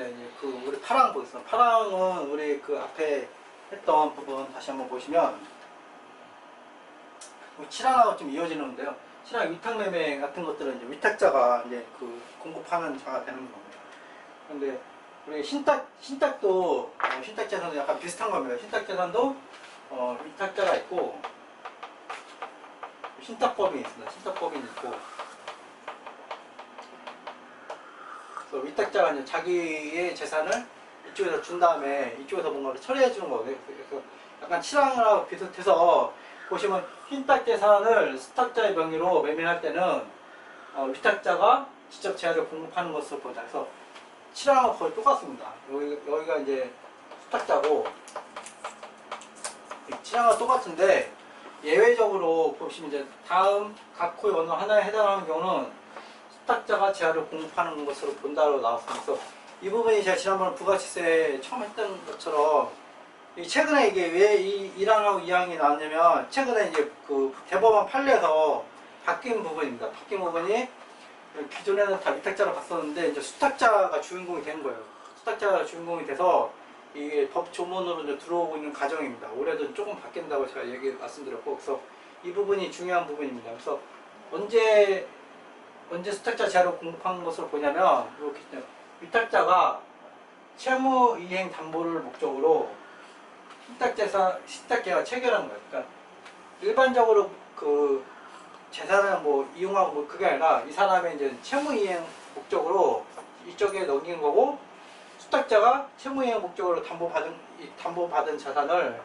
네, 이제 그 우리 파랑 보겠습니다. 파랑은 우리 그 앞에 했던 부분 다시 한번 보시면 칠항하고 좀 이어지는데요. 칠항 위탁매매 같은 것들은 이제 위탁자가 이제 그 공급하는 자가 되는 겁니다. 그런데 우리 신탁도 신탁재산도 약간 비슷한 겁니다. 신탁재산도 위탁자가 있고 신탁법인이 있습니다. 신탁법인이 있고 그래서 위탁자가 이제 자기의 재산을 이쪽에서 준 다음에 이쪽에서 뭔가를 처리해 주는 거거든요. 그래서 약간 칠항하고 비슷해서 보시면 신탁재산을 수탁자의 명의로 매매할 때는 위탁자가 직접 재화를 공급하는 것으로 보자. 그래서 칠항하고 거의 똑같습니다. 여기가 이제 수탁자고 칠항과 똑같은데 예외적으로 보시면 이제 다음 각호의 어느 하나에 해당하는 경우는 수탁자가 재화를 공급하는 것으로 본다로 나왔습니다. 그래서 이 부분이 제가 지난번에 부가치세 처음 했던 것처럼 최근에 이게 왜 이 1항하고 2항이 나왔냐면 최근에 이제 그 대법원 판례에서 바뀐 부분입니다. 바뀐 부분이 기존에는 다 위탁자로 봤었는데 이제 수탁자가 주인공이 된 거예요. 수탁자가 주인공이 돼서 이게 법 조문으로 이제 들어오고 있는 과정입니다. 올해도 조금 바뀐다고 제가 말씀드렸고, 그래서 이 부분이 중요한 부분입니다. 그래서 언제 수탁자 재화를 공급하는 것으로 보냐면 이렇게 위탁자가 채무 이행 담보를 목적으로 신탁계와 체결한 거예요. 그러니까 일반적으로 그 재산을 뭐 이용하고 뭐 그게 아니라 이 사람의 이제 채무 이행 목적으로 이쪽에 넘긴 거고 수탁자가 채무 이행 목적으로 담보받은 자산을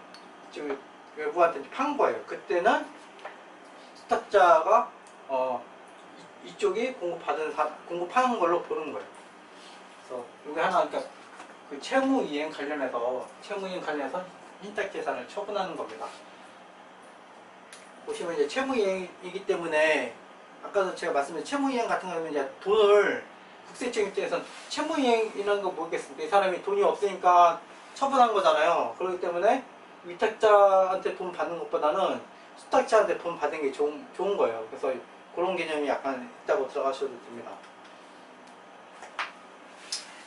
지금 외부한테 판 거예요. 그때는 수탁자가 이쪽이 공급하는 걸로 보는 거예요. 그래서 여기 하나 그러니까 그 채무 이행 관련해서 신탁재산을 처분하는 겁니다. 보시면 이제 채무이행이기 때문에 아까도 제가 말씀드린 채무이행 같은 경우는 이제 돈을 국세청 입장에서는 채무이행이라는 거 모르겠습니다. 이 사람이 돈이 없으니까 처분한 거잖아요. 그렇기 때문에 위탁자한테 돈 받는 것보다는 수탁자한테 돈 받는 게 좋은 거예요. 그래서 그런 개념이 약간 있다고 들어가셔도 됩니다.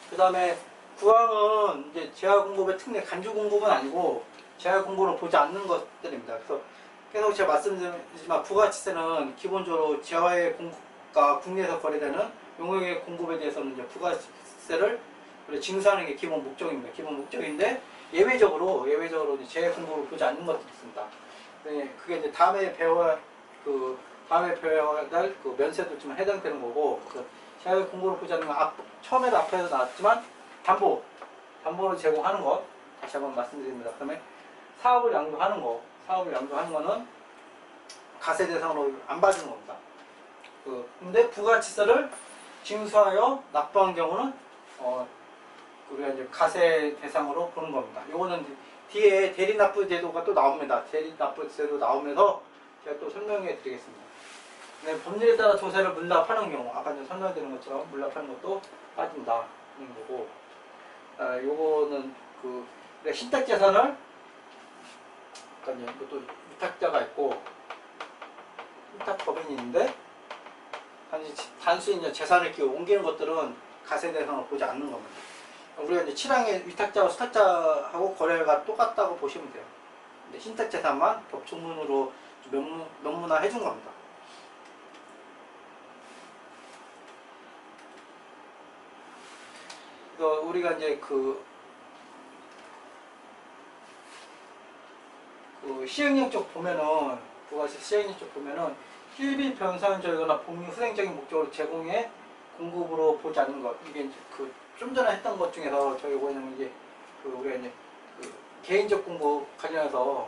그 다음에 구항은 이제 재화공급의 특례, 간주공급은 아니고 재화공급을 보지 않는 것들입니다. 그래서 계속 제가 말씀드리지만 부가치세는 기본적으로 재화의 공급과 국내에서 거래되는 용역의 공급에 대해서는 이제 부가치세를 징수하는 게 기본 목적입니다. 기본 목적인데 예외적으로 이제 재화 공급을 보지 않는 것들이 있습니다. 네, 그게 이제 다음에 배워야 될 그 면세도 좀 해당되는 거고 그 재화 공급을 보지 않는 건 처음에도 앞에서 나왔지만 담보를 제공하는 것 다시 한번 말씀드립니다. 그다음에 사업을 양도하는 거는 가세 대상으로 안 받는 겁니다. 근데 부가치세를 징수하여 납부한 경우는 우리가 이제 가세 대상으로 보는 겁니다. 요거는 뒤에 대리납부제도가 또 나옵니다. 대리납부제도 나오면서 제가 또 설명해 드리겠습니다. 네, 법률에 따라 조세를 물납하는 경우, 아까 전에 설명드린 것처럼 물납하는 것도 빠진다 하는 거고, 요거는 그 신탁재산을 이것도 위탁자가 있고 위탁법인이 있는데 단순히 이제 재산을 이렇게 옮기는 것들은 가세 대상을 보지 않는 겁니다. 우리가 이제 7항의 위탁자와 수탁자하고 거래가 똑같다고 보시면 돼요. 근데 신탁재산만 법조문으로 명문화 해준 겁니다. 그래서 우리가 이제 그 시행령 쪽 보면은 부가세 시행령 쪽 보면은 실비 변상적이거나 복리 후생적인 목적으로 제공해 공급으로 보지 않는 것, 이게 이제 그 좀 전에 했던 것 중에서 저희 뭐냐면 이게 우리가 이제 개인적 공급 관련해서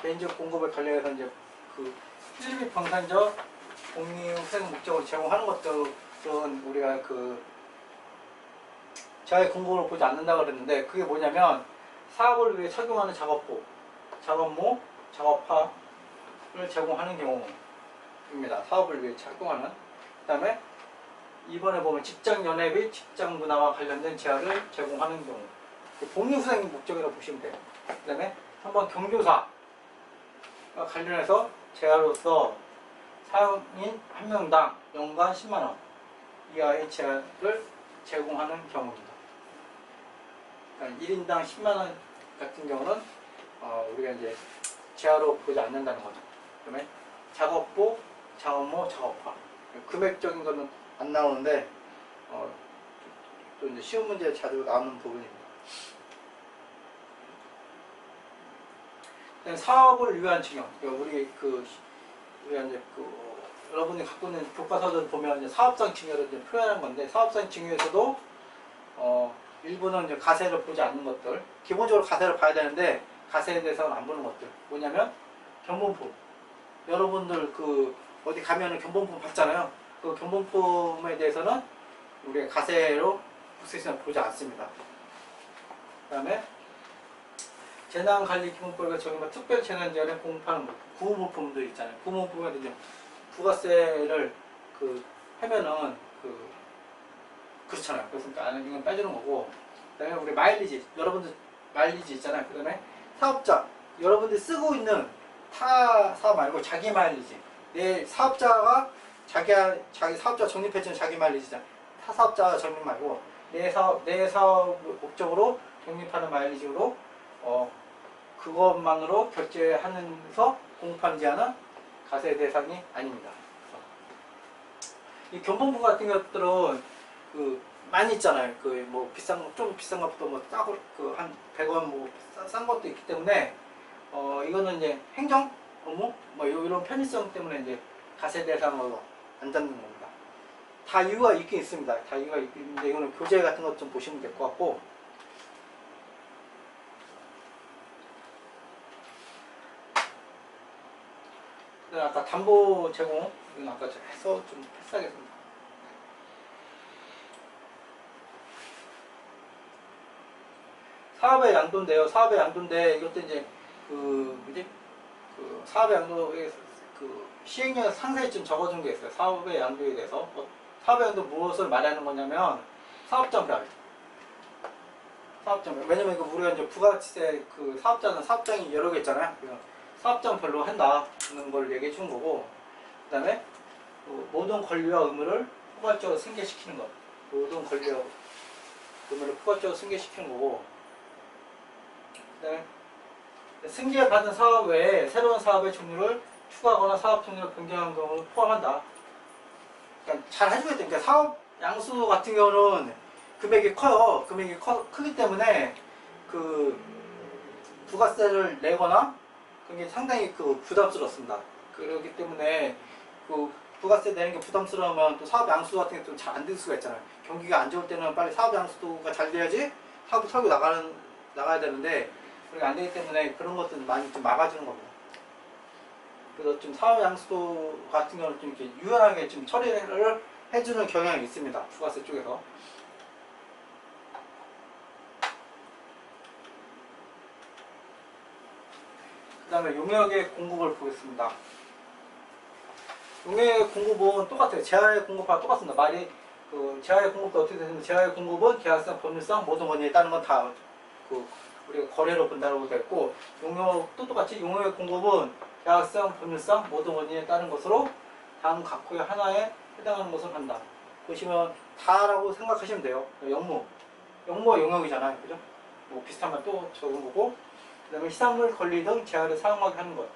개인적 공급을 관련해서 이제 실비 변상적 복리 후생 목적으로 제공하는 것들은 우리가 재화의 공급을 보지 않는다고 그랬는데 그게 뭐냐면 사업을 위해 착용하는 작업모, 작업화를 제공하는 경우입니다. 사업을 위해 착용하는. 그 다음에 이번에 보면 직장연회 및 직장문화와 관련된 재화를 제공하는 경우, 복리후생 목적이라고 보시면 돼요. 그 다음에 한번 경조사와 관련해서 재화로서 사용인 한 명당 연간 10만원, 이하의 제한을 제공하는 경우입니다. 그러니까 1인당 10만 원 같은 경우는 우리가 이제 제한으로 보지 않는다는 거죠. 그다음에 작업보, 작업모, 작업화 금액적인 거는 안 나오는데 또 이제 시험 문제에 자주 나오는 부분입니다. 사업을 위한 증여. 그러니까 우리가 이제 여러분이 갖고 있는 교과서들 보면 이제 사업상 증여를 이제 표현한 건데, 사업상 증여에서도 일부는 이제 가세를 보지 않는 것들, 기본적으로 가세를 봐야 되는데 가세에 대해서는 안 보는 것들 뭐냐면 견본품. 여러분들 어디 가면은 견본품 받잖아요. 그 견본품에 대해서는 우리가 가세로 국세청은 보지 않습니다. 그다음에 재난관리기본법에 적용한 특별재난지원에 공급하는 구호물품들 있잖아요. 구호물품에 이제 부가세를 하면은 그렇잖아요. 그래서 이건 빼주는 거고, 그다음에 우리 마일리지, 여러분들 마일리지 있잖아요. 그다음에 사업자, 여러분들이 쓰고 있는 타 사업 말고 자기 마일리지. 내 사업자가 자기 사업자 적립해주는 자기 마일리지잖아요. 타 사업자 적립 말고 내 사업 목적으로 적립하는 마일리지로 그것만으로 결제하면서 공급하는 제한은 가세 대상이 아닙니다. 이 견본품 같은 것들은 많이 있잖아요. 뭐 좀 비싼 것부터 뭐 싸고 한 100원 뭐 싼 것도 있기 때문에 이거는 이제 행정 업무 뭐 이런 편의성 때문에 이제 가세 대상으로 안 잡는 겁니다. 다 이유가 있긴 있습니다. 다 이유가 있는데 이거는 교재 같은 것 좀 보시면 될 것 같고, 아까 담보 제공 이건 아까 해서 좀 패스하겠습니다. 사업의 양도인데요. 사업의 양도인데 이것도 이제 사업의 양도에 시행령에 상세히 좀 적어준 게 있어요. 사업의 양도에 대해서. 사업의 양도 무엇을 말하는 거냐면 사업장별. 왜냐면 우리가 이제 부가세 사업자는 사업장이 여러 개 있잖아요. 사업장별로 한다는 걸 얘기해 준 거고, 그 다음에 모든 권리와 의무를 포괄적으로 승계시키는 것. 모든 권리와 의무를 포괄적으로 승계시키는 거고, 그 다음에 승계받은 사업 외에 새로운 사업의 종류를 추가하거나 사업 종류를 변경하는 경우를 포함한다. 그러니까 잘 해주겠죠. 그러니까 사업 양수 같은 경우는 금액이 커요. 크기 때문에 부가세를 내거나 그게 상당히 부담스럽습니다. 그렇기 때문에 부가세 내는 게 부담스러우면 또 사업 양수 같은 게 좀 잘 안 될 수가 있잖아요. 경기가 안 좋을 때는 빨리 사업 양수가 잘 돼야지 사업을 털고 나가야 되는데 그게 안 되기 때문에 그런 것들 많이 좀 막아주는 겁니다. 그래서 좀 사업 양수 같은 경우는 좀 이렇게 유연하게 좀 처리를 해주는 경향이 있습니다. 부가세 쪽에서. 그 다음에 용역의 공급을 보겠습니다. 용역의 공급은 똑같아요. 재화의 공급과 똑같습니다. 재화의 공급도 어떻게 되냐면 재화의 공급은 계약성, 법률성, 모든 원인에 따른 건 다 우리가 거래로 본다고 되어 있고, 용역도 똑같이 용역의 공급은 계약성, 법률성, 모든 원인에 따른 것으로 다음 각호의 하나에 해당하는 것을 한다. 보시면 다라고 생각하시면 돼요. 영무가 용역이잖아요. 그죠? 뭐 비슷한 말 또 적은 거고, 그 다음에 희산물, 권리 등 재화를 사용하게 하는 것.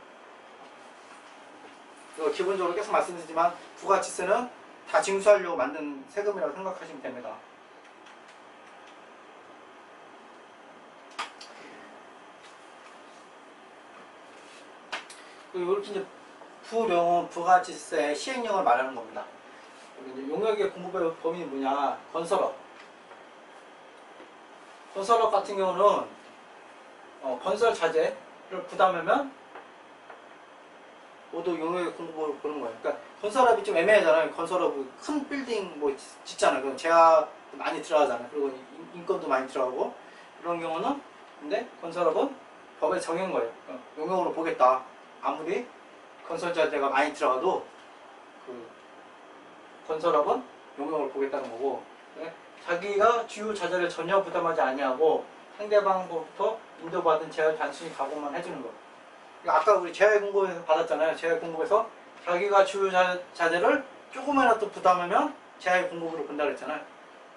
기본적으로 계속 말씀드리지만 부가치세는 다 징수하려고 만든 세금이라고 생각하시면 됩니다. 이렇게 이제 부령은 부가치세 시행령을 말하는 겁니다. 이제 용역의 공급의 범위는 뭐냐? 건설업 같은 경우는 건설 자재를 부담하면 모두 용역의 공급을 보는 거예요. 그러니까 건설업이 좀 애매하잖아요. 건설업은 큰 빌딩 뭐 짓잖아요. 그건 제가 많이 들어가잖아요. 그리고 인건도 많이 들어가고 그런 경우는, 근데 건설업은 법에 정한 거예요. 용역으로 보겠다. 아무리 건설 자재가 많이 들어가도 건설업은 용역으로 보겠다는 거고, 자기가 주요 자재를 전혀 부담하지 아니하고 상대방으로부터 인도받은 제어를 단순히 가공만 해주는 거. 아까 우리 재화의 공급에서 받았잖아요. 재화의 공급에서 자기가 주요 자재를 조금이라도 부담하면 제약의 공급으로 본다 그랬잖아요.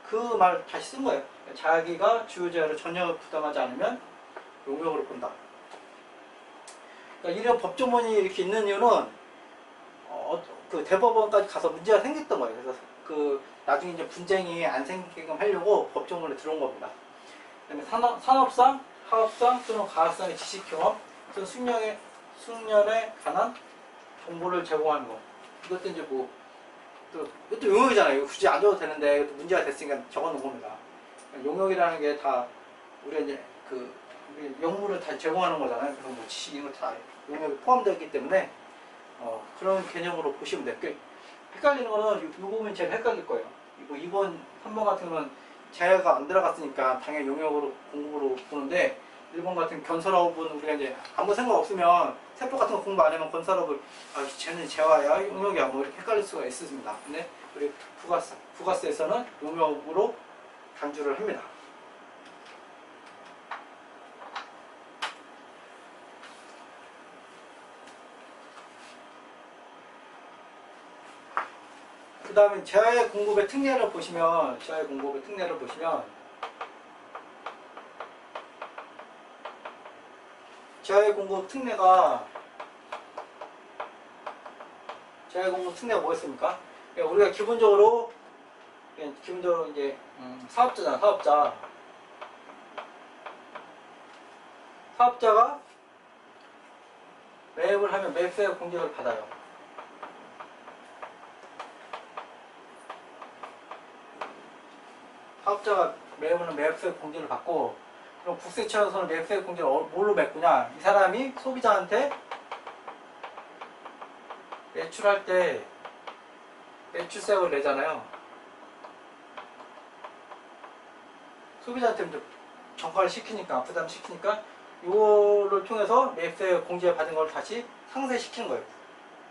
그 말 다시 쓴 거예요. 자기가 주요 제약을 전혀 부담하지 않으면 용역으로 본다. 그러니까 이런 법조문이 이렇게 있는 이유는 그 대법원까지 가서 문제가 생겼던 거예요. 그래서 그 나중에 이제 분쟁이 안 생기게끔 하려고 법조문에 들어온 겁니다. 그다음에 산업상, 학업상 또는 과학상의 지식 경험 또는 숙련에 관한 정보를 제공하는 거. 이것도 이제 뭐 이것도 용역이잖아요. 이거 굳이 안 줘도 되는데 이것도 문제가 됐으니까 적어놓은 겁니다. 용역이라는 게 다 우리가 이제 그 영문을 다 제공하는 거잖아요. 그래서 뭐 지식 이런 거 다 용역에 포함되어 있기 때문에 그런 개념으로 보시면 돼요. 헷갈리는 거는 이 부분이 제일 헷갈릴 거예요. 이거 2번, 3번 같은 경우는 제어가 안 들어갔으니까 당연히 용역으로 공부로 보는데 1번 같은 견설업은 우리가 이제 아무 생각 없으면 세법 같은 거 공부 안 하면 건설업을 쟤는 재화야 용역이야 뭐 이렇게 헷갈릴 수가 있습니다. 근데 우리 부가세에서는 용역으로 간주를 합니다. 그 다음에 재화의 공급의 특례를 보시면 재화의 공급 특례가 뭐였습니까? 우리가 기본적으로 이제 사업자잖아. 사업자가 매입을 하면 매입세 공제를 받아요. 사업자가 매입을 하면 매입세 공제를 받고, 그럼 국세청에서는 매입세 공제를 뭘로 메꾸냐? 이 사람이 소비자한테 매출할 때 매출세를 내잖아요. 소비자한테 이제 전가를 시키니까, 부담시키니까 이거를 통해서 매입세 공제 받은 걸 다시 상쇄시키는 거예요.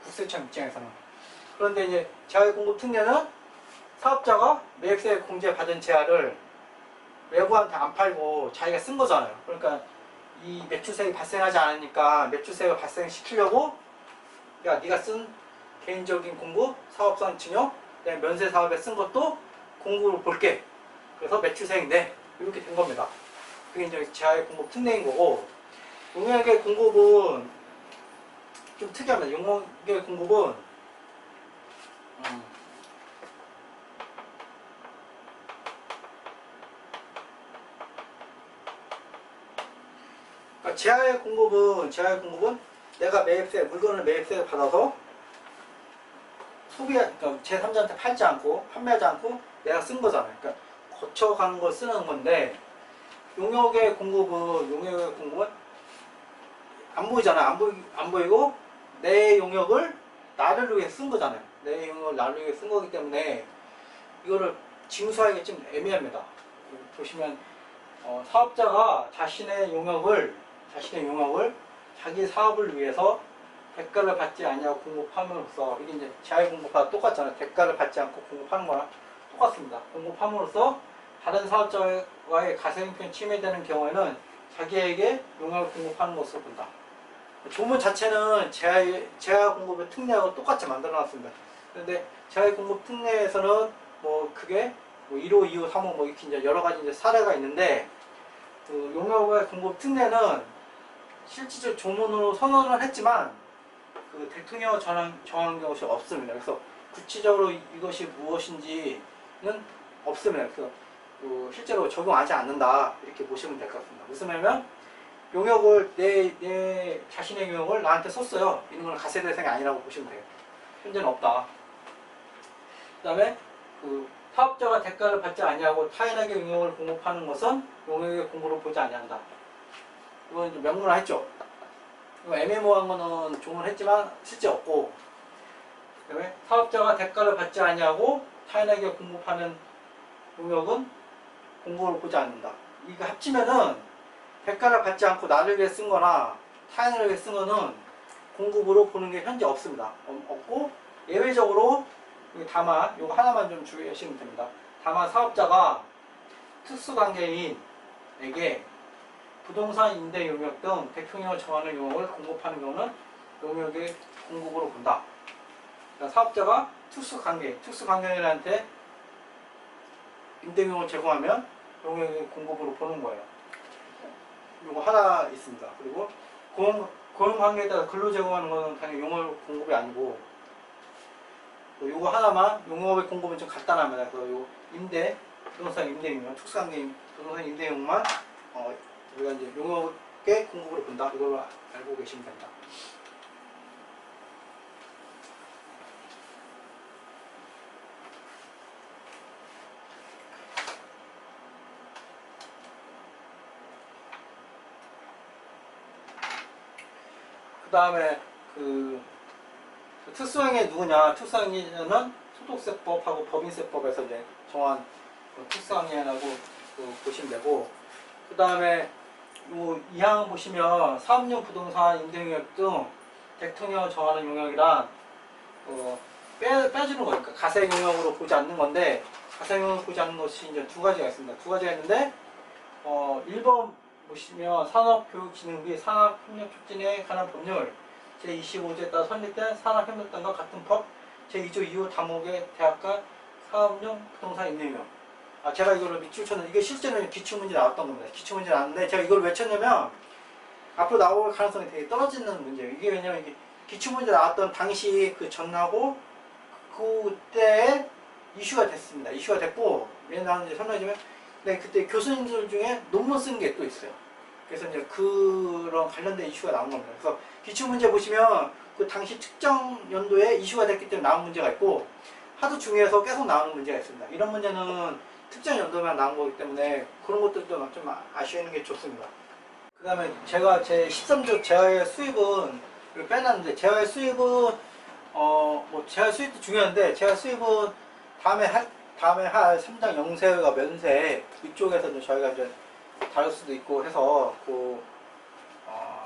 국세청 입장에서는. 그런데 이제 재화의 공급 특례는 사업자가 매입세 공제 받은 재화를 외부한테 안 팔고 자기가 쓴 거잖아요. 그러니까 이 매출세가 발생하지 않으니까 매출세가 발생시키려고 야 네가 쓴 개인적인 공급, 사업상 증여, 그다음에 면세 사업에 쓴 것도 공급으로 볼게. 그래서 매출세액 내. 이렇게 된 겁니다. 그게 이제 재화의 공급 특례인 거고, 용역의 공급은 좀 특이합니다. 용역의 공급은 그러니까 재화의 공급은 내가 물건을 매입세 받아서 그러니까 제3자한테 팔지 않고 판매하지 않고 내가 쓴 거잖아요. 그러니까 거쳐간 걸 쓰는 건데, 용역의 공급은 안 보이잖아. 안 보이고 내 용역을 나를 위해 쓴 거잖아요. 내 용역을 나를 위해 쓴 거기 때문에 이거를 징수하기가 좀 애매합니다. 보시면 사업자가 자신의 용역을 자기 사업을 위해서 대가를 받지 아니하고 공급함으로써, 이게 이제 재화의 공급과 똑같잖아요. 대가를 받지 않고 공급하는 거랑 똑같습니다. 공급함으로써 다른 사업자와의 가세형편 침해되는 경우에는 자기에게 용역을 공급하는 것으로 본다. 조문 자체는 재화 공급의 특례하고 똑같이 만들어놨습니다. 그런데 재화의 공급 특례에서는 뭐 그게 뭐 1호, 2호, 3호 뭐 이렇게 이제 여러 가지 이제 사례가 있는데, 그 용역의 공급 특례는 실질적 조문으로 선언을 했지만 그 대통령 정한 것이 없습니다. 그래서 구체적으로 이것이 무엇인지는 없습니다. 그래서 실제로 적용하지 않는다 이렇게 보시면 될 것 같습니다. 무슨 말이냐면 용역을 내 자신의 용역을 나한테 썼어요. 이런 건 가세 대상이 아니라고 보시면 돼요. 현재는 없다. 그 다음에 그 사업자가 대가를 받지 아니하고 타인에게 용역을 공급하는 것은 용역의 공급으로 보지 아니한다. 이건 좀 명문화했죠. 애매모호한 거는 조문했지만 실제 없고, 그 다음에 사업자가 대가를 받지 아니하고 타인에게 공급하는 용역은 공급으로 보지 않는다. 이거 합치면은 대가를 받지 않고 나를 위해 쓴 거나 타인을 위해 쓴 거는 공급으로 보는 게 현재 없습니다. 없고, 예외적으로 다만 이거 하나만 좀 주의하시면 됩니다. 다만 사업자가 특수관계인에게 부동산 임대 용역 등 대통령을 정하는 용역을 공급하는 경우는 용역의 공급으로 본다. 그러니까 사업자가 특수관계인한테 임대용을 제공하면 용역의 공급으로 보는 거예요. 요거 하나 있습니다. 그리고 고용 관계에 따라 근로 제공하는 거는 당연히 용역 공급이 아니고, 요거 하나만 용역의 공급은 좀 간단합니다. 그래서 요 임대 부동산 임대용이면 특수관계 부동산 임대용만 우리가 이제 용역의 공급으로 본다. 이걸 알고 계시면 된다. 그 다음에 특수행위 누구냐? 특수행위는 소득세법하고 법인세법에서 이제 정한 특수행위라고 보시면 되고, 그 다음에 요 2항 보시면 사업용 부동산 임대용역 등 대통령 정하는 용역이란 빼주는 거니까 가세 용역으로 보지 않는 건데, 가세 용역으로 보지 않는 것이 이제 두 가지가 있습니다. 두 가지가 있는데 1번 보시면 산업교육진흥비 산업협력촉진에 관한 법률 제25조에 따라 설립된 산업협력단과 같은 법 제2조 2호 다목의 대학가 사업용 부동산 임대용. 제가 이거를 밑줄 쳤는데 이게 실제로 기출문제 나왔던 겁니다. 기출문제 나왔는데 제가 이걸 왜 쳤냐면 앞으로 나올 가능성이 되게 떨어지는 문제예요. 이게 왜냐면 이게 기출문제 나왔던 당시 그 전하고 그때 이슈가 됐습니다. 이슈가 됐고, 왜 나왔는지 설명해주면, 네, 그때 교수님들 중에 논문 쓴 게 또 있어요. 그래서 이제 그런 관련된 이슈가 나온 겁니다. 그래서 기출문제 보시면 그 당시 특정 연도에 이슈가 됐기 때문에 나온 문제가 있고, 하도 중요해서 계속 나오는 문제가 있습니다. 이런 문제는 특정 연도만 나온 거기 때문에 그런 것들도 좀 아시는 게 좋습니다. 그 다음에 제가 제 13조 재화의 수입은 빼놨는데, 재화의 수입은 재화 수입도 중요한데, 재화 수입은 다음에 할 3장 영세가 면세 이쪽에서 이제 저희가 이제 다룰 수도 있고 해서 이거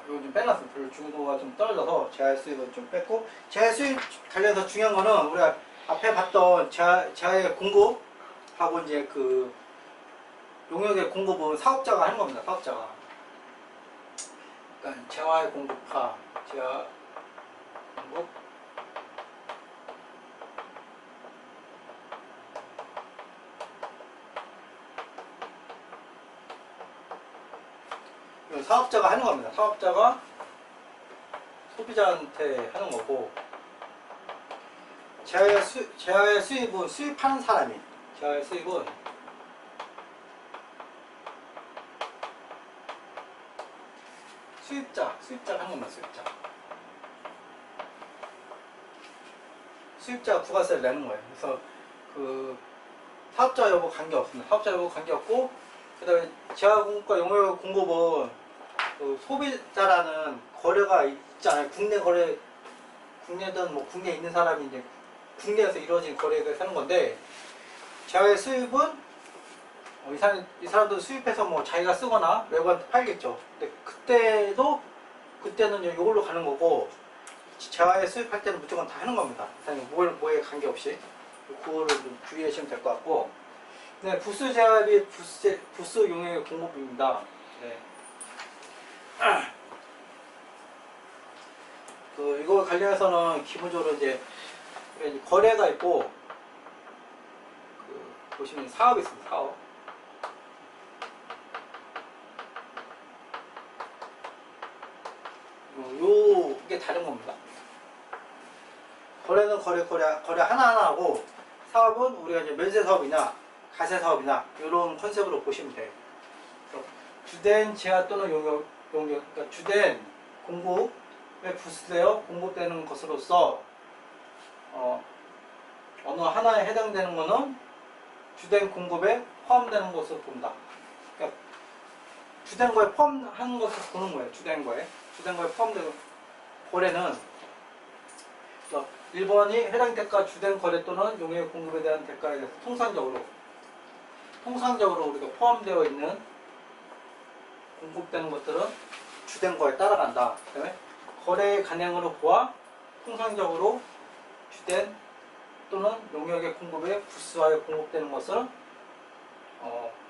좀 빼놨습니다. 별로 중도가 좀 떨어져서 재화 수입은 좀 뺐고, 재화 수입 관련해서 중요한 거는 우리가 앞에 봤던 재화의 공급하고 이제 그 용역의 공급은 사업자가 하는 겁니다. 사업자가. 그러니까 재화의 공급파, 재화 공급, 사업자가 하는 겁니다. 사업자가 소비자한테 하는 거고, 재화의 수입은 수입하는 사람이, 재화의 수입은 수입자가 하는 겁니다. 수입자가 부가세를 내는 거예요. 그래서 그 사업자 여부 관계 없습니다. 사업자 여부 관계 없고, 그 다음에 재화 공급과 용역 공급은 소비자라는 거래가 있잖아요. 국내 거래, 국내든 뭐 국내에 있는 사람이 이제 국내에서 이루어진 거래가 하는 건데, 재화의 수입은 이 사람도 수입해서 뭐 자기가 쓰거나 외부한테 팔겠죠. 근데 그때는 이걸로 가는 거고, 재화의 수입할 때는 무조건 다 하는 겁니다. 뭐에 관계없이. 그거를 좀 주의하시면 될 것 같고, 네, 부수 재화비 부수 용역의 공급입니다. 네. 이거 관련해서는 기본적으로 이제 거래가 있고, 보시면 사업이 있습니다. 사업. 이게 다른 겁니다. 거래는 거래 하나하나 하고, 사업은 우리가 이제 면세 사업이나 가세 사업이나 이런 컨셉으로 보시면 돼요. 주된 재화 또는 용역, 그러니까 주된 공급에 부수되어 공급되는 것으로서 어느 하나에 해당되는 것은 주된 공급에 포함되는 것으로 본다. 그러니까 주된 거에 포함하는 것을 보는 거예요. 주된 거에 포함되는 거래는 1번이 해당 대가 주된 거래 또는 용역 공급에 대한 대가에 대해서 통상적으로 우리가 포함되어 있는 공급되는 것들은 주된 거에 따라간다. 그다음에 거래의 간행으로 보아 통상적으로 주된 또는 용역의 공급에 부수하여 공급되는 것은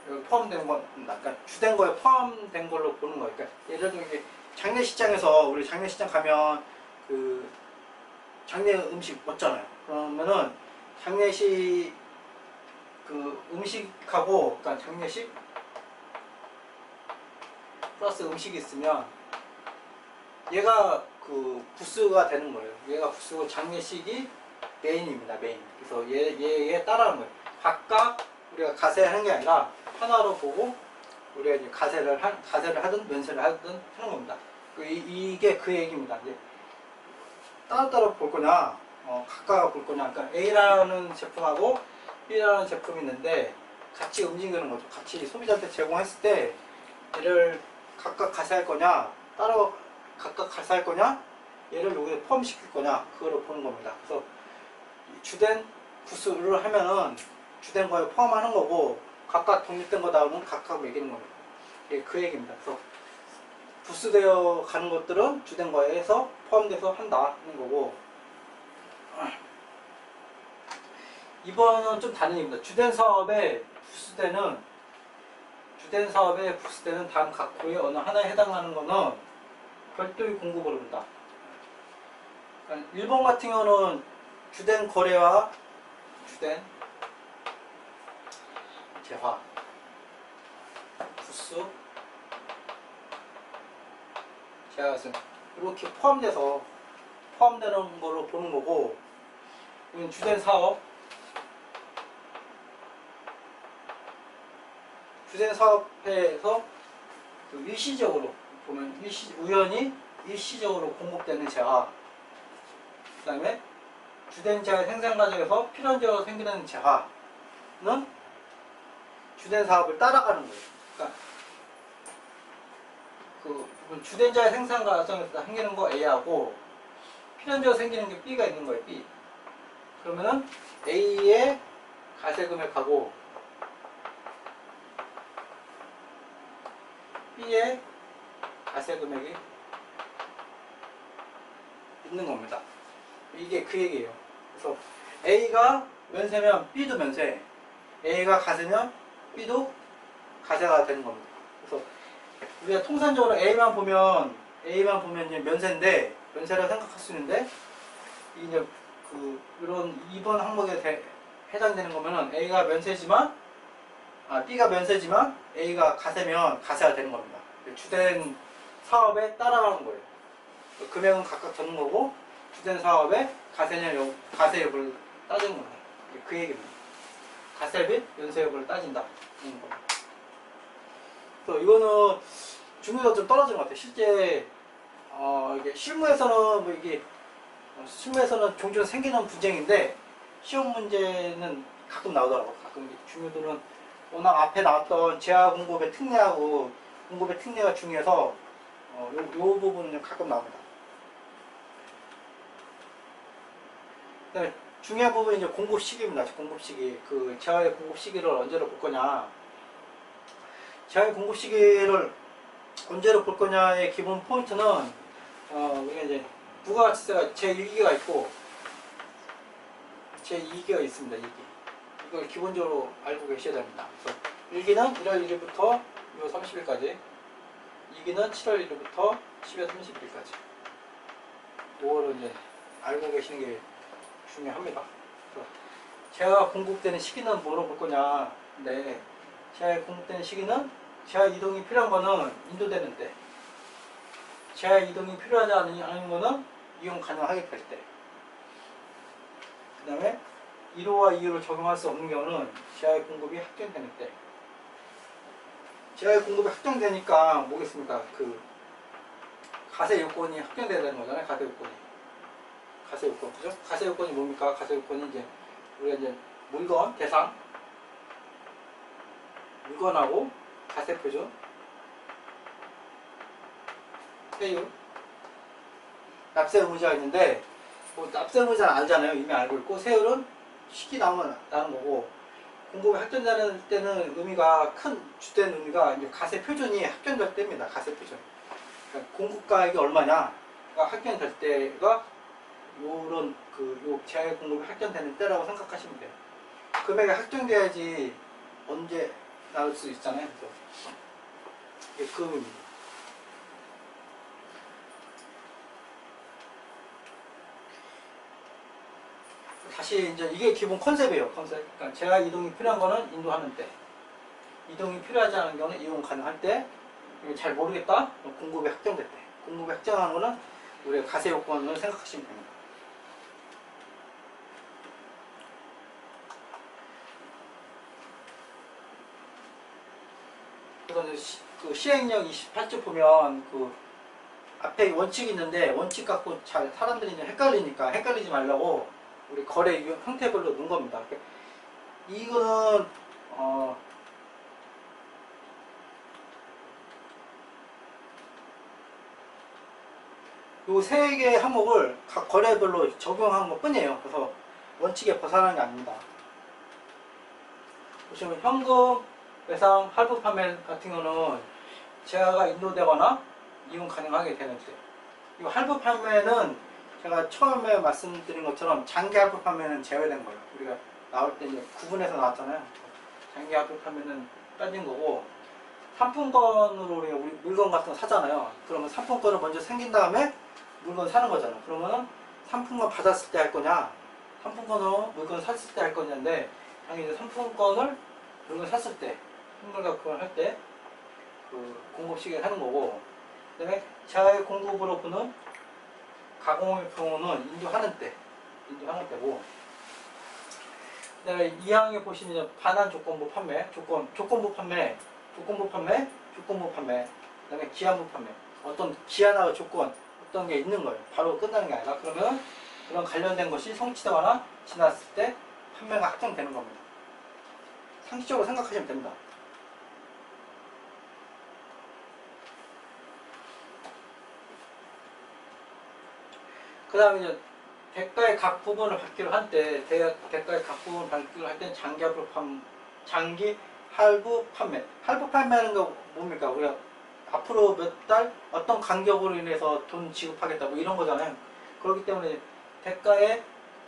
여기 포함되는 건, 그러니까 주된 거에 포함된 걸로 보는 거예요. 그러니까 예를 들면 이게 장례식장에서, 우리 장례식장 가면 그 장례 음식 먹잖아요. 그러면은 장례식에 그 음식하고 그러니까 장례식 플러스 음식이 있으면 얘가 그 부스가 되는 거예요. 얘가 부스고 장례식이 메인입니다. 메인. 그래서 얘에 따라하는 거예요. 각각 우리가 가세하는 게 아니라 하나로 보고 우리가 이제 가세를 하든 면세를 하든 하는 겁니다. 이게 그 얘기입니다. 이제 따로따로 볼 거냐, 각각 볼 거냐. 그러니까 A라는 제품하고 B라는 제품이 있는데 같이 움직이는 거죠. 같이 소비자한테 제공했을 때 얘를 각각 가세할 거냐, 따로 각각 가세할 거냐, 얘를 여기에 포함시킬 거냐, 그거를 보는 겁니다. 그래서 주된 부수를 하면은 주된 거에 포함하는 거고 각각 독립된 거다음은 각각 매기는 겁니다. 이게 그 얘기입니다. 그래서 부수되어 가는 것들은 주된 거에서 포함돼서 한다는 거고, 이번은 좀 다른 얘기입니다. 주된 사업의 부수되는 다음 각 고의 어느 하나에 해당하는 거는 별도의 공급을 한다. 그러니까 일본 같은 경우는 주된 거래와 주된 재화, 부수, 재화승 이렇게 포함되는 걸로 보는 거고, 이건 주된 사업에서 그 일시적으로 보면 우연히 일시적으로 공급되는 재화, 그 다음에 주된 재화 생산 과정에서 필연적으로 생기는 재화는 주된 사업을 따라가는 거예요. 그러니까 그 주된 재화 생산 과정에서 생기는 거 A하고 필연적으로 생기는 게 B가 있는 거예요. B. 그러면은 A의 가세 금액하고 B의 가세 금액이 있는 겁니다. 이게 그 얘기예요. 그래서 A가 면세면 B도 면세, A가 가세면 B도 가세가 되는 겁니다. 그래서 우리가 통상적으로 A만 보면 이제 면세인데, 면세라고 생각할 수 있는데, 이제 이런 2번 항목에 해당되는 거면은 B가 면세지만 A가 가세면 가세가 되는 겁니다. 주된 사업에 따라가는 거예요. 금액은 각각 적는 거고 주된 사업에 가세 여부를 따지는 겁니다. 그 얘기입니다. 가세 및 면세 여부를 따진다. 그래서 이거는 중요도가 좀 떨어지는 것 같아요. 실제 이게 실무에서는 종종 생기는 분쟁인데 시험 문제는 가끔 나오더라고요. 가끔 중요도는 워낙 앞에 나왔던 재화 공급의 특례하고 공급의 특례가 중요해서 요 부분은 가끔 나옵니다. 중요한 부분이 이제 공급 시기입니다. 공급 시기. 그 재화의 공급 시기를 언제로 볼 거냐. 재화의 공급 시기를 언제로 볼 거냐의 기본 포인트는 우리가 이제 부가가치세가 제1기가 있고 제2기가 있습니다. 2기. 이걸 기본적으로 알고 계셔야 됩니다. 그래서 1기는 1월 1일부터 6월 30일까지, 2기는 7월 1일부터 10월 31일까지. 이거를 이제 알고 계시는 게 중요합니다. 그래서 재화가 공급되는 시기는 뭐로 볼 거냐. 네, 재화가 공급되는 시기는 재화 이동이 필요한 거는 인도되는 때, 재화 이동이 필요하지 않은 거는 이용 가능하게 될 때, 그 다음에 1호와 2호를 적용할 수 없는 경우는 재화의 공급이 확정되는 때. 재화의 공급이 확정되니까 뭐겠습니까? 그 가세 요건이 확정돼야 되는 거잖아요. 가세 요건, 그죠? 가세 요건이 뭡니까? 가세 요건이 이제 우리가 이제 물건하고 가세 표준, 세율, 납세 의무자가 있는데, 납세 의무자는 알잖아요. 이미 알고 있고, 세율은 시기 나오면 나는 거고, 공급이 확정되는 때는 주된 의미가 이제 가세 표준이 확정될 때입니다. 가세 표준. 그러니까 공급가액이 얼마냐가 확정될 때가 요런 요 재화의 공급이 확정되는 때라고 생각하시면 돼요. 금액이 확정돼야지 언제 나올 수 있잖아요. 그래서 이게 그 의미입니다. 다시 이제 이게 기본 컨셉이에요. 컨셉. 그러니까 제가 이동이 필요한 거는 인도하는 때, 이동이 필요하지 않은 경우는 이용 가능할 때, 이게 잘 모르겠다. 공급이 확정될 때. 공급이 확정하는 거는 우리가 가세 요건을 생각하시면 됩니다. 그래서 이제 그 시행령 28조 보면 그 앞에 원칙이 있는데 원칙 갖고 잘 사람들이 이제 헷갈리니까 헷갈리지 말라고 우리 거래 형태별로 넣은 겁니다. 이거는 요 세 개의 항목을 각 거래별로 적용한 것 뿐이에요. 그래서 원칙에 벗어나는 게 아닙니다. 보시면 현금, 외상, 할부 판매 같은 경우는 제가가 인도되거나 이용 가능하게 되는 때. 이 할부 판매는 제가 처음에 말씀드린 것처럼 장기 할부 판매는 제외된 거예요. 우리가 나올 때 이제 구분해서 나왔잖아요. 장기 할부 판매는 빠진 거고, 상품권으로 우리 물건 같은 거 사잖아요. 그러면 상품권을 먼저 생긴 다음에 물건 사는 거잖아. 그러면은 상품권 받았을 때 할 거냐, 상품권으로 물건 샀을 때 할 거냐인데, 당연히 이제 상품권을 물건 샀을 때, 현금과 그걸 할 때 그 공급 시기를 하는 거고, 그 다음에 재화의 공급으로 보는 가공의 경우는 인도하는 때고, 그 다음에 2항에 보시면 반환 조건부 판매, 조건부 판매, 그 다음에 기한부 판매. 어떤 기한하고 조건, 어떤 게 있는 거예요. 바로 끝나는 게 아니라, 그러면 그런 관련된 것이 성취되거나 지났을 때 판매가 확정되는 겁니다. 상식적으로 생각하시면 됩니다. 그 다음에 이제 대가의 각 부분을 받기로 할 때, 대가의 각 부분을 받기로 할 때는 장기 할부 판매. 할부 판매하는 거 뭡니까? 우리가 앞으로 몇 달 어떤 간격으로 인해서 돈 지급하겠다 뭐 이런 거잖아요. 그렇기 때문에 대가의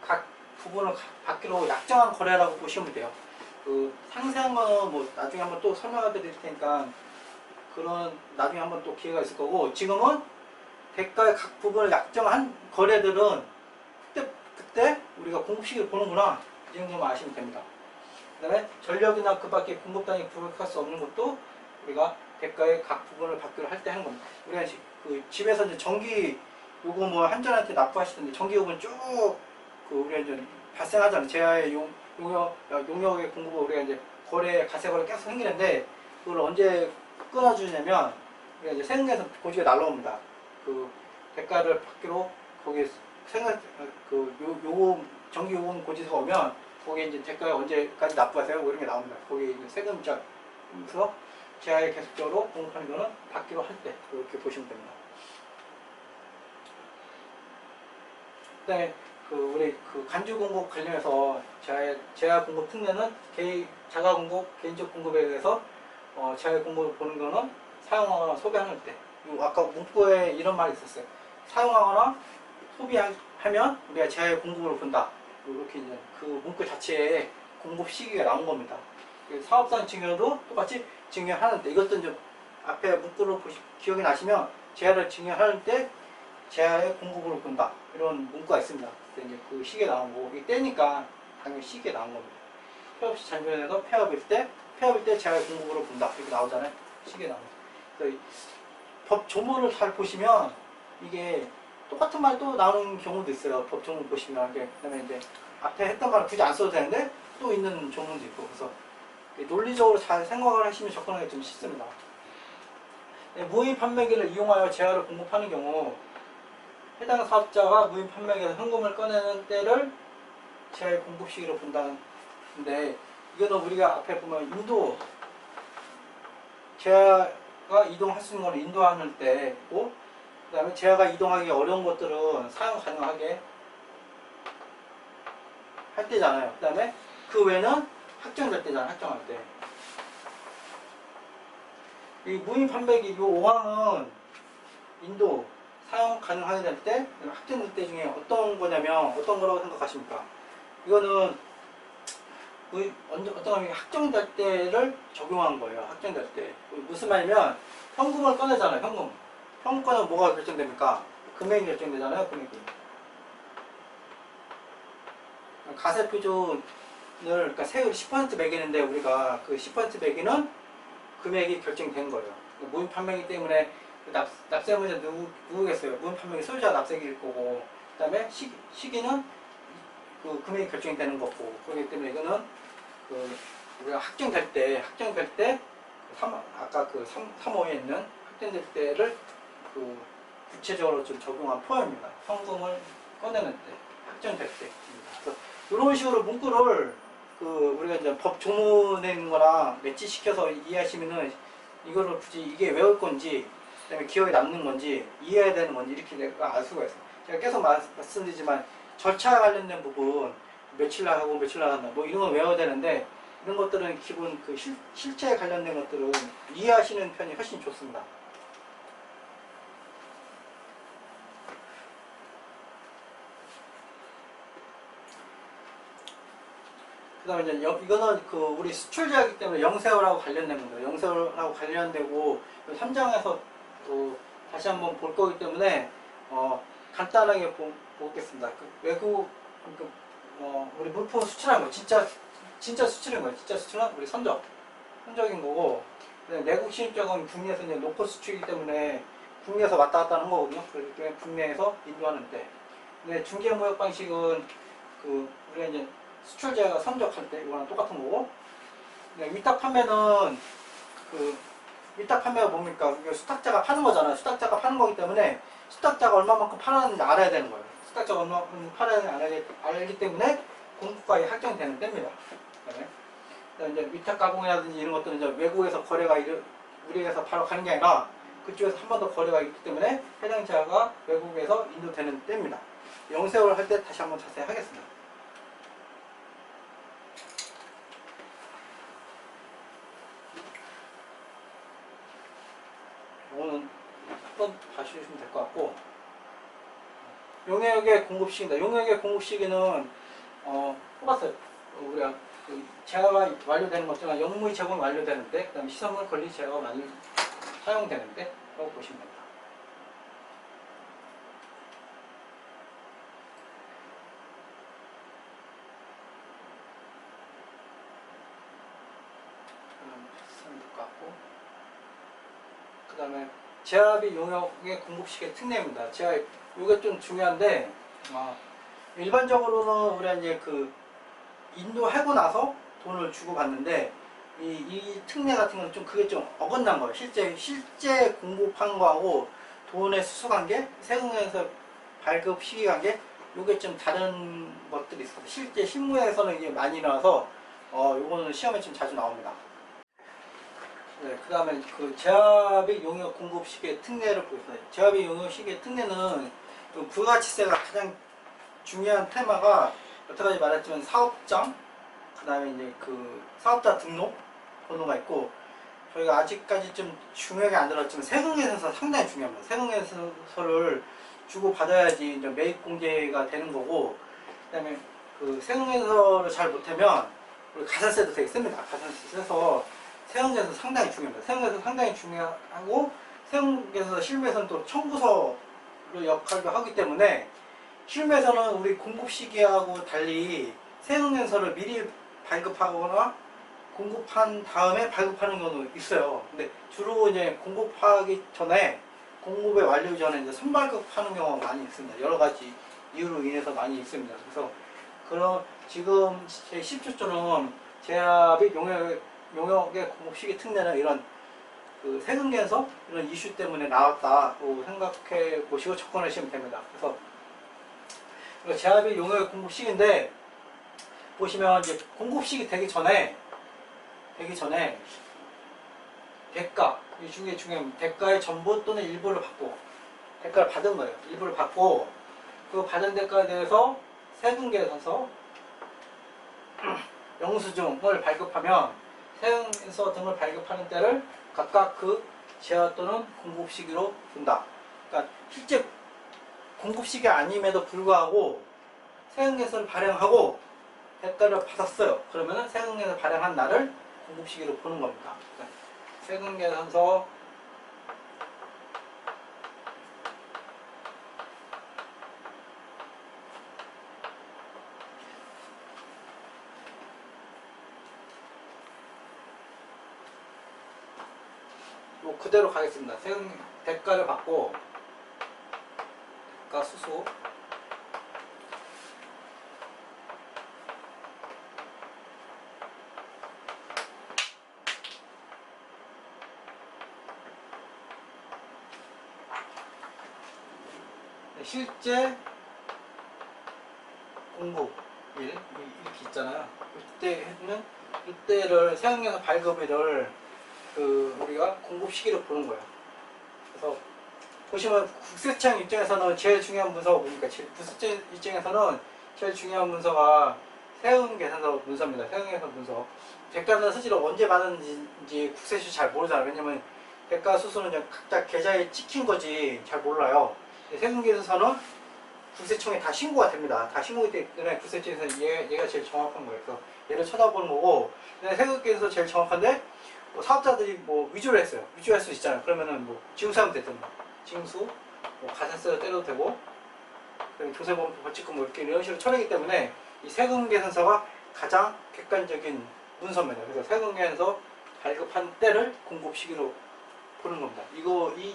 각 부분을 받기로 약정한 거래라고 보시면 돼요. 그 상세한 거는 뭐 나중에 한번 또 설명해 드릴 테니까 그런 나중에 한번 또 기회가 있을 거고, 지금은 대가의 각 부분을 약정한 거래들은 그때 우리가 공급 시기를 보는구나, 이 정도만 아시면 됩니다. 그 다음에 전력이나 그 밖에 공급단이 부족할 수 없는 것도 우리가 대가의 각 부분을 받기로 할 때 하는 겁니다. 우리가 그 집에서 이제 전기 요거 뭐 한전한테 납부하시던데 전기 요금 쭉 그 우리가 이제 발생하잖아요. 제야의 용역의 공급을 우리가 이제 가세 거래 계속 생기는데, 그걸 언제 끊어주냐면 우리가 이제 세금에서 고지가 날라옵니다. 그 대가를 받기로 거기에 요금 전기 요금 고지서가 오면 거기에 이제 대가에 언제까지 납부하세요? 뭐 이런 게 나옵니다. 거기에 이제 세금자 그래서 제야에 계속적으로 공급하는 거는 받기로 할 때 이렇게 보시면 됩니다. 그다음에 우리 간주 공급 관련해서 제야 공급 특례는 자가 공급, 개인적 공급에 대해서 제야 공급을 보는 거는 사용하거나 소비하는 때. 아까 문구에 이런 말이 있었어요. 사용하거나 소비하면 우리가 제야의 공급을 본다. 이렇게 이제 그 문구 자체에 공급 시기가 나온 겁니다. 사업상 증여도 똑같이 증여하는 때, 이것도 이제 앞에 문구를 기억이 나시면 제야를 증여하는 때 제야의 공급으로 본다, 이런 문구가 있습니다. 그때 이제 그 시기에 나온 거고, 이게 때니까 당연히 시기에 나온 겁니다. 폐업시 잔존에서 폐업일 때 제야의 공급으로 본다, 이렇게 나오잖아요. 시기에 나온 거. 법 조문을 잘 보시면 이게 똑같은 말이 또 나오는 경우도 있어요. 법 조문 보시면. 그다음에 이제 앞에 했던 말을 굳이 안 써도 되는데 또 있는 조문도 있고, 그래서 논리적으로 잘 생각을 하시면 접근하기 좀 쉽습니다. 무인 판매기를 이용하여 제야를 공급하는 경우 해당 사업자가 무인 판매기에서 현금을 꺼내는 때를 제야의 공급 시기로 본다는데, 이거는 우리가 앞에 보면 제야가 이동할 수 있는 걸 인도하는 때고, 그 다음에 제야가 이동하기 어려운 것들은 사용 가능하게 할 때잖아요. 그 다음에 그 외에는 확정될 때잖아요. 확정할 때. 이 무인 판매기 이 5항은 사용 가능하게 될 때, 확정될 때 중에 어떤 거냐면 어떤 거라고 생각하십니까? 이거는 어떤 의미 확정될 때를 적용한 거예요. 확정될 때. 무슨 말이냐면 현금을 꺼내잖아요. 현금 꺼내면 뭐가 결정됩니까? 금액이 결정되잖아요. 금액이. 가세 표준을 그러니까 세율 10% 매기는데 우리가 그 10% 매기는 금액이 결정된 거예요. 무인 판매이기 때문에 납세문제 누구겠어요? 무인 판매기 소유자 납세기일 거고, 그다음에 시기는 그 금액이 결정되는 거고, 그렇기 때문에 이거는 그 우리가 확정될 때 아까 그 3호에 있는 확정될 때를 그 구체적으로 좀 적용한 표현입니다. 현금을 꺼내는 때, 확정될 때. 그래서 이런 식으로 문구를 그 우리가 이제 법 조문에 있는 거랑 매치시켜서 이해하시면은 이거를 굳이 이게 외울 건지, 그다음에 기억에 남는 건지, 이해해야 되는 건지 이렇게 내가 알 수가 있어요. 제가 계속 말씀드리지만 절차에 관련된 부분 며칠 나가고 며칠 나간다 뭐 이런 거 외워야 되는데, 이런 것들은 기본 그 실체에 관련된 것들은 이해하시는 편이 훨씬 좋습니다. 그 다음에 이제 이거는 그 우리 수출제하기 때문에 영세월하고 관련된 겁니다. 영세월하고 관련되고 3장에서 다시 한번 볼 거기 때문에 간단하게 보겠습니다. 그 외국 우리 물품 수출하는 거 진짜 수출인 거예요. 진짜 수출은 우리 선적인 거고, 내국 신입자금 국내에서 이제 노코 수출이기 때문에 국내에서 왔다 갔다 하는 거거든요. 그렇기 때문에 국내에서 인도하는 때. 근데 중개무역 방식은 그 우리가 이제 수출제가 선적할 때 이거랑 똑같은 거고, 위탁 판매는 그 위탁 판매가 뭡니까? 수탁자가 파는 거잖아요. 수탁자가 파는 거기 때문에 수탁자가 얼마만큼 팔았는지 알아야 되는 거예요. 수탁자가 얼마만큼 팔았는지 알기 때문에 공급가액이 확정되는 때입니다. 그다음에 이제 위탁 가공이라든지 이런 것들은 이제 외국에서 거래가 우리에서 바로 가는 게 아니라 그쪽에서 한 번 더 거래가 있기 때문에 해당 자가 외국에서 인도되는 때입니다. 영세월 할 때 다시 한번 자세히 하겠습니다. 이거는 한번 봐주시면 될 것 같고, 용역의 공급 시기입니다. 용역의 공급 시기는 뽑았어요. 우리가 그 제어가 완료되는 것처럼 영무의 제공이 완료되는 때, 그다음에 시설물 권리 제어가 사용되는 때라고 보시면 됩니다. 그 다음에 제압이 용역의 공급 시기의 특례입니다. 제압, 이게 좀 중요한데, 일반적으로는 우리가 이제 그 인도하고 나서 돈을 주고 받는데, 이 특례 같은 건 좀 그게 좀 어긋난 거예요. 실제 공급한 거하고 돈의 수수 관계, 세금에서 발급 시기 관계, 요게 좀 다른 것들이 있어요. 실제 실무에서는 이게 많이 나와서 요거는 시험에 좀 자주 나옵니다. 네, 그 다음에 그 제압의 용역 공급 시기의 특례를 보겠습니다. 제압의 용역 시기의 특례는 부가치세가 가장 중요한 테마가 여태까지 말했지만 사업장, 그 다음에 이제 그 사업자 등록 번호가 있고, 저희가 아직까지 좀 중요하게 안 들었지만 세금계산서 상당히 중요합니다. 세금계산서를 주고 받아야지 이제 매입 공제가 되는 거고, 그 다음에 그 세금계산서를 잘 못하면 우리 가산세도 되게 셉니다. 가산세 세서 세금계산서 상당히 중요합니다. 세금계산서 상당히 중요하고, 세금계산서 실무에서는 또 청구서로 역할도 하기 때문에 실무에서는 우리 공급 시기하고 달리 세금계산서를 미리 발급하거나 공급한 다음에 발급하는 경우도 있어요. 근데 주로 이제 공급하기 전에, 공급의 완료 전에 이제 선발급하는 경우가 많이 있습니다. 여러 가지 이유로 인해서 많이 있습니다. 그래서 지금 제 10조처럼 제압이 용역의 공급 시기 특례는 이런 그 세금계산서 이런 이슈 때문에 나왔다고 생각해 보시고 접근하시면 됩니다. 그래서 제압이 용역의 공급 시기인데, 보시면 이제 공급 시기 되기 전에 대가, 이 중에 중요한 대가의 전부 또는 일부를 받고, 대가를 받은 거예요. 일부를 받고, 그 받은 대가에 대해서 세금계산서, 영수증을 발급하면 세금계산서 등을 발급하는 때를 각각 그 제한 또는 공급 시기로 본다. 그러니까 실제 공급 시기 아님에도 불구하고 세금계산서를 발행하고 대가를 받았어요. 그러면은 세금계산서 발행한 날을 공급 시기로 보는 겁니다. 그러니까 세금계산서 뭐 그대로 가겠습니다. 세금 대가를 받고 대가 수수 실제 공급 일 이렇게 있잖아요. 이때를 세금에서 발급일을 우리가 공급 시기로 보는 거예요. 그래서 보시면 국세청 입장에서는 제일 중요한 문서가 뭡니까? 국세청 입장에서는 제일 중요한 문서가 세금 계산서 문서입니다. 세금 계산 문서. 대가는 사실은 언제 받았는지 국세청 잘 모르잖아요. 왜냐면 대가 수수는 그냥 각자 계좌에 찍힌 거지 잘 몰라요. 세금 계산서는 국세청에 다 신고가 됩니다. 다 신고가 되기 때문에 국세청에서 얘가 제일 정확한 거예요. 그래서 얘를 쳐다보는 거고, 세금 계산서 제일 정확한데 뭐 사업자들이 뭐 위조를 했어요. 위조할 수 있잖아요. 그러면은 뭐 징수하면 되든가, 징수, 뭐 가산세로 때려도 되고, 조세범, 벌칙금 뭐 이런 식으로 처리하기 때문에 이 세금 계산서가 가장 객관적인 문서입니다. 그래서 세금 계산서 발급한 때를 공급 시기로 보는 겁니다.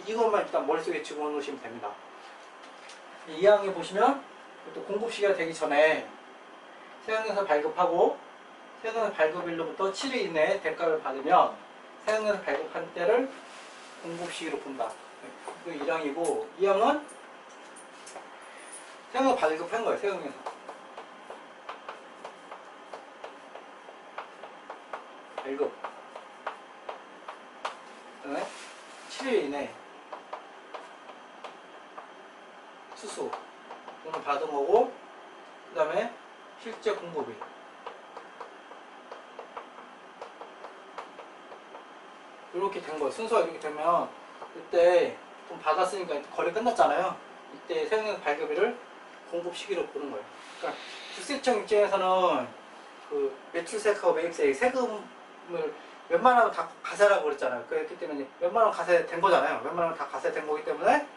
이것만 일단 머릿속에 집어넣으시면 됩니다. 2항에 보시면 또 공급 시기가 되기 전에 세금계산서 발급하고 세금계산서 발급일로부터 7일 이내에 대가를 받으면 세금계산서 발급한 때를 공급 시기로 본다. 그 1항이고 2항은 세금계산서 발급한 거예요. 세금계산서 발급 그다음에 7일 이내 수수 돈을 받은 거고, 그 다음에 실제 공급일 이렇게 된 거예요. 순서가 이렇게 되면 이때 돈 받았으니까 거래 끝났잖아요. 이때 세금계산서 발급일을 공급 시기로 보는 거예요. 그러니까 국세청 입장에서는 그 매출세하고 매입세 세금을 웬만하면 다 가세라고 그랬잖아요. 그렇기 때문에 웬만하면 가세된 거잖아요. 웬만하면 다 가세된 거기 때문에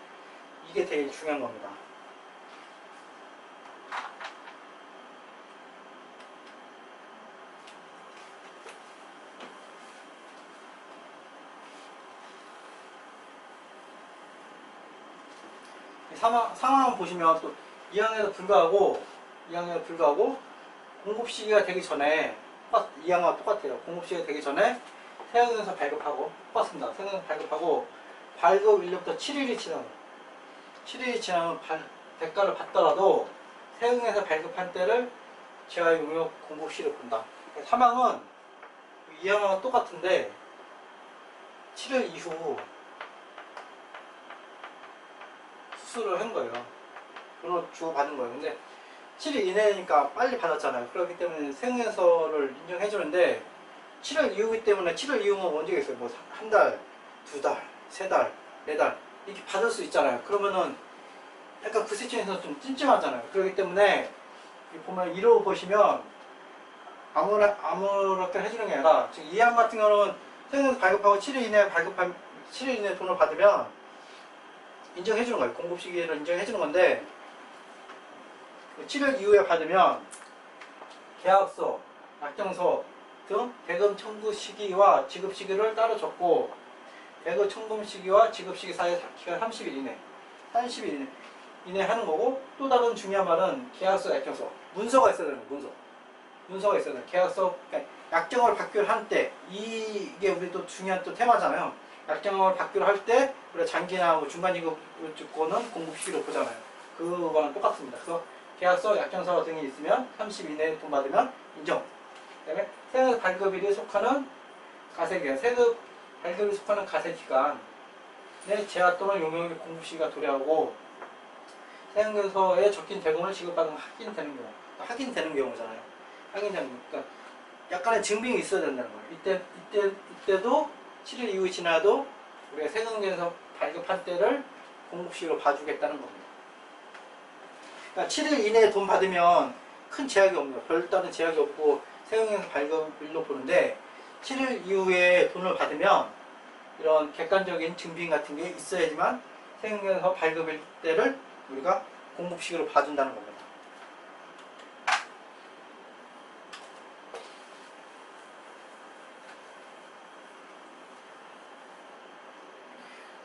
이게 되게 중요한 겁니다. 상황을 보시면 또 2항에도 불구하고 공급 시기가 되기 전에 2항과 똑같아요. 공급 시기가 되기 전에 세금계산서 발급하고 똑같습니다. 세금계산서 발급하고 발급일로부터 7일이 지나면 대가를 받더라도 세금계산서 발급한 때를 재화용역 공급 시기로 본다. 3항은 2항과 똑같은데 7일 이후 수수를 한 거예요. 돈을 주고받은 거예요. 근데 7일 이내니까 빨리 받았잖아요. 그렇기 때문에 세금계산서를 인정해 주는데 7월 이후이기 때문에 7월 이후면 언제가 있어요? 뭐 한 달, 두 달, 세 달, 네 달 이렇게 받을 수 있잖아요. 그러면은 약간 국세청에서 좀 찜찜하잖아요. 그렇기 때문에 보면 1호 보시면 아무렇게 해주는 게 아니라 지금 2항 같은 경우는 세금계산서 발급하고 7일 이내에 돈을 받으면 인정해 주는 거예요. 공급 시기를 인정해 주는 건데 7일 이후에 받으면 계약서, 약정서 등 대금 청구 시기와 지급 시기를 따로 적고 대금 청구 시기와 지급 시기 사이 기간 30일 이내 하는 거고, 또 다른 중요한 말은 계약서, 약정서 문서가 있어야 되는 거예요. 문서가 있어야 돼요. 계약서, 그러니까 약정을 받기로 한 때, 이게 우리 또 중요한 또 테마잖아요. 약정을 받기로 할 때 우리가 장기나 뭐 중간지급권은 공급 시기로 보잖아요. 그거랑 똑같습니다. 그래서 계약서, 약정서 등이 있으면 30일 이내에 돈 받으면 인정. 그 다음에 세금 발급일에 속하는 가세기간, 세금 발급일에 속하는 가세기간에 재화 또는 용역의 공급 시기가 도래하고 세금계산서에 적힌 대금을 지급받은 확인되는 경우잖아요. 확인되는 경우. 그러니까 약간의 증빙이 있어야 된다는 거예요. 이때도 7일 이후 지나도 우리가 세금계산서 발급한 때를 공급시기로 봐주겠다는 겁니다. 그러니까 7일 이내에 돈 받으면 큰 제약이 없네요. 별다른 제약이 없고 세금계산서 발급일로 보는데 7일 이후에 돈을 받으면 이런 객관적인 증빙 같은 게 있어야지만 세금계산서 발급일 때를 우리가 공급시기로 봐준다는 겁니다.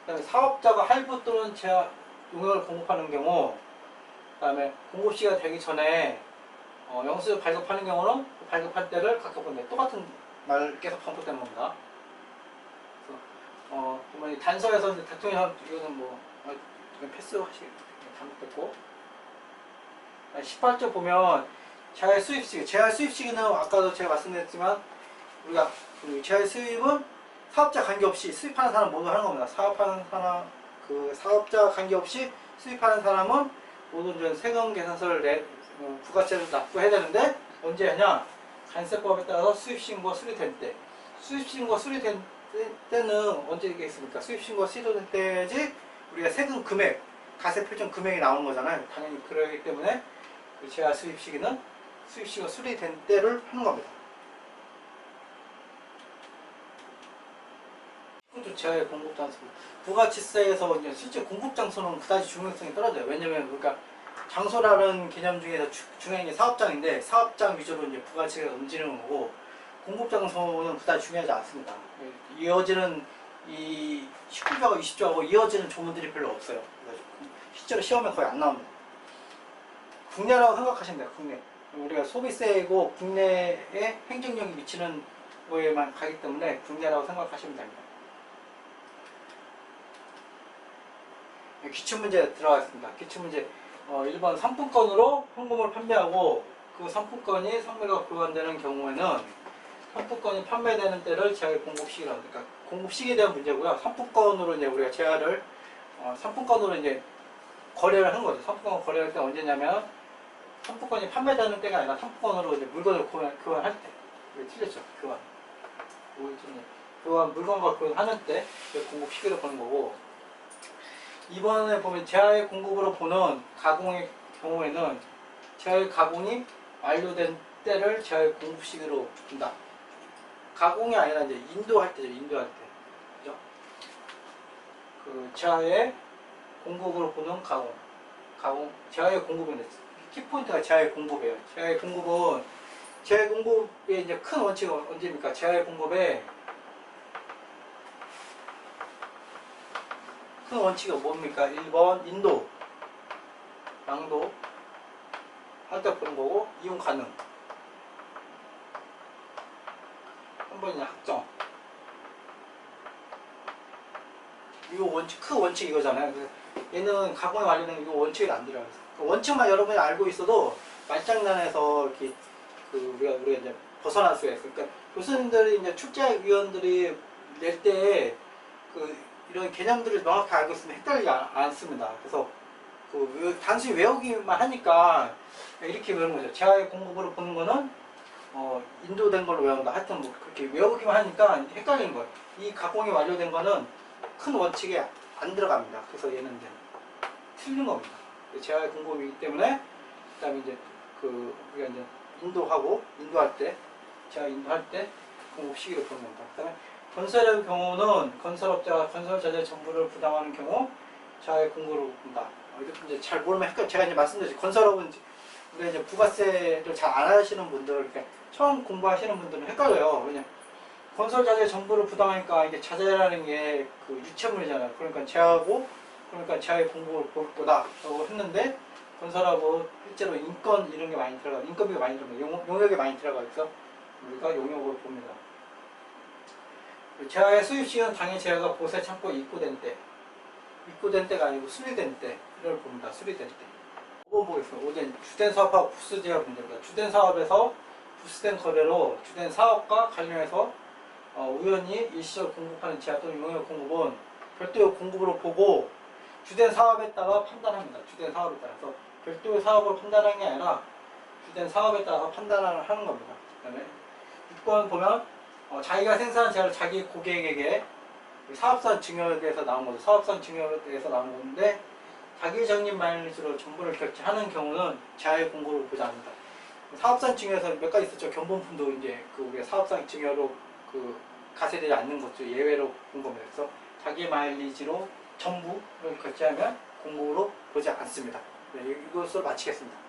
그다음에 사업자가 할부 또는 제한 용역을 공급하는 경우, 그다음에 공급 시기가 되기 전에 영수증 발급하는 경우는 그 발급할 때를 각각 보는데 똑같은 말 계속 반복되는 겁니다. 그래서 보면 이 단서에서 이제 대통령 이거는 뭐 이건 패스하시기 잘못됐고, 18조 보면 재활 수입 시기, 재활 수입 시기는 아까도 제가 말씀드렸지만 우리가 그 재활 수입은 사업자 관계없이 수입하는 사람 모두 하는 겁니다. 사업하는 사람, 그 사업자 관계없이 수입하는 사람은 모두 이제 세금 계산서를 부가세를 납부해야 되는데 언제 하냐? 관세법에 따라서 수입신고 수리된 때. 수입신고 수리된 때는 언제 되겠습니까? 수입신고 수리된 때지 우리가 세금 금액, 가세 표준 금액이 나오는 거잖아요. 당연히 그러기 때문에 재활 수입 시기는 수입신고 수리된 때를 하는 겁니다. 재활 공급 장소, 부가치세에서 이제 실제 공급 장소는 그다지 중요성이 떨어져요. 왜냐면 그러니까 장소라는 개념 중에서 중요한 게 사업장인데 사업장 위주로 이제 부가치세가 움직이는 거고, 공급 장소는 그다지 중요하지 않습니다. 이어지는 이 19조하고 20조하고 이어지는 조문들이 별로 없어요. 실제로 시험에 거의 안 나옵니다. 국내라고 생각하시면 돼요. 국내. 우리가 소비세고 국내에 행정력이 미치는 거에만 가기 때문에 국내라고 생각하시면 됩니다. 기출문제 들어가겠습니다. 기출문제 1번 상품권으로 현금을 판매하고 그 상품권이 선물과 교환되는 경우에는 상품권이 판매되는 때를 재활 공급 시기라고 합니다. 그러니까 공급 시기에 대한 문제고요. 상품권으로 이제 우리가 재활을 상품권으로 이제 거래를 하는 거죠. 상품권 거래할 때 언제냐면 상품권이 판매되는 때가 아니라 상품권으로 이제 물건을 교환할 때. 왜 틀렸죠? 교환 물건과 교환하는 때 공급 시기를 보는 거고, 이번에 보면 재활 공급으로 보는 가공의 경우에는 재활 가공이 완료된 때를 재활 공급 시기로 본다. 가공이 아니라 이제 인도할 때죠. 인도할 때. 그죠? 그 재활의 공급으로 보는 가공, 재활의 공급인데 키포인트가 재활 공급이에요. 재활 공급은 재활 공급의 이제 큰 원칙은 언제입니까? 재활 공급의 큰 원칙이 뭡니까? 1번 인도, 양도 할 때 보는 거고, 이용 가능. 한 번이냐 확정. 이 원칙, 큰 원칙 이거잖아요. 얘는 가공이 완료된 이 원칙이 안 들어가요. 그 원칙만 여러분이 알고 있어도 말장난에서 이렇게 우리가 이제 벗어날 수가 있어요. 그러니까 교수님들이 이제 출제위원들이 낼 때 이런 개념들을 명확히 알고 있으면 헷갈리지 않습니다. 그래서 단순히 외우기만 하니까 이렇게 외우는 거죠. 재활 공급으로 보는 거는 인도된 걸로 외운다. 하여튼 뭐 그렇게 외우기만 하니까 헷갈리는 거예요. 이 가공이 완료된 거는 큰 원칙에 안 들어갑니다. 그래서 얘는 이제 틀린 겁니다. 재활 공급이기 때문에, 그다음에 이제 우리가 이제 인도할 때 재활 인도할 때 공급 시기를 보는 겁니다. 그다음에 건설의 경우는 건설업자가 건설 자재 전부를 부담하는 경우 재활 공급으로 본다. 이렇게 이제 잘 모르면 제가 이제 말씀드렸죠. 건설업은 우리가 이제 부가세를 잘 안 하시는 분들, 그러니까 처음 공부하시는 분들은 헷갈려요. 왜냐 건설 자재 전부를 부담하니까 이게 자재라는 게 유체물이잖아요. 그러니까 재활 공급을 볼 거다라고 했는데, 건설하고 실제로 인건 이런 게 많이 들어가, 인건비가 많이 들어가, 용역이 많이 들어가 있어. 우리가 용역으로 봅니다. 재활의 수입 시기는 당연히 재활가 보세 창고에 입고된 때가 아니고 수리된 때를 봅니다. 수리된 때. 5번 보겠습니다. 5번 주된 사업하고 부수 재활 문제입니다. 주된 사업에서 부수된 거래로 주된 사업과 관련해서 우연히 일시적으로 공급하는 재활 또는 용역 공급은 별도의 공급으로 보고 주된 사업에 따라 판단합니다. 주된 사업에 따라서 별도의 사업으로 판단하는 게 아니라 주된 사업에 따라서 판단을 하는 겁니다. 그다음에 6번 보면 자기가 생산한 재화를 자기 고객에게 사업성 증여에 대해서 나온 거죠. 사업성 증여에 대해서 나온 건데, 자기 적립 마일리지로 정보를 결제하는 경우는 재화의 공고를 보지 않는다. 사업성 증여에서 몇 가지 있었죠. 견본품도 이제 우리가 사업성 증여로 가세되지 않는 것도 예외로 본 겁니다. 그래서 자기 마일리지로 전부를 결제하면 공고로 보지 않습니다. 네, 이것으로 마치겠습니다.